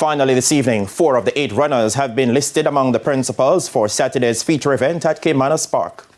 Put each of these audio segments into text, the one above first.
Finally this evening, 4 of the 8 runners have been listed among the principals for Saturday's feature event at Caymanas Park.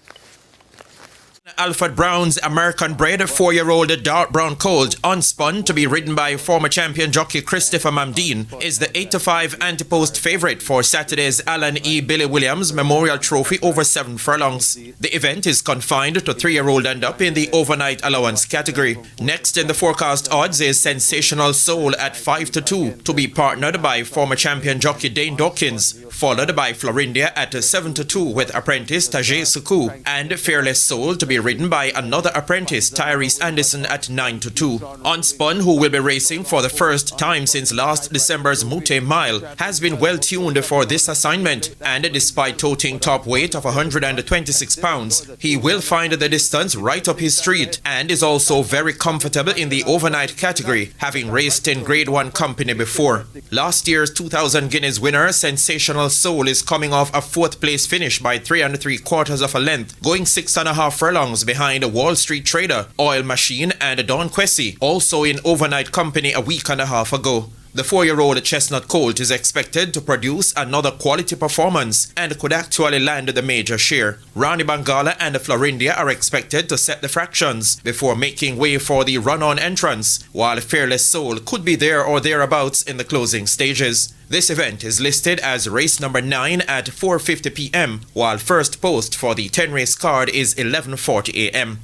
Alfred Brown's American bred 4-year-old dark brown colt, Unspun, to be ridden by former champion jockey Christopher Mamdine, is the 8-5 Ante-Post favorite for Saturday's Alan E. Billy Williams Memorial Trophy over 7 furlongs. The event is confined to 3-year-old and up in the overnight allowance category. Next in the forecast odds is Sensational Soul at 5-2, to be partnered by former champion jockey Dane Dawkins, followed by Florindia at 7-2 with apprentice Tajay Suku, and Fearless Soul to be ridden by another apprentice, Tyrese Anderson, at 9-2. Unspun, who will be racing for the first time since last December's Mute Mile, has been well tuned for this assignment, and despite toting top weight of 126 pounds, he will find the distance right up his street and is also very comfortable in the overnight category, having raced in Grade 1 company before. Last year's 2,000 Guineas winner, Sensational Soul, is coming off a 4th place finish by 3 3/4 of a length, going 6.5 furlongs behind a Wall Street Trader, Oil Machine, and Don Quessy, also in overnight company a week and a half ago. The 4-year-old Chestnut Colt is expected to produce another quality performance and could actually land the major share. Rani Bangala and Florindia are expected to set the fractions before making way for the run-on entrance, while Fearless Soul could be there or thereabouts in the closing stages. This event is listed as race number 9 at 4:50 p.m., while first post for the 10-race card is 11:40 a.m.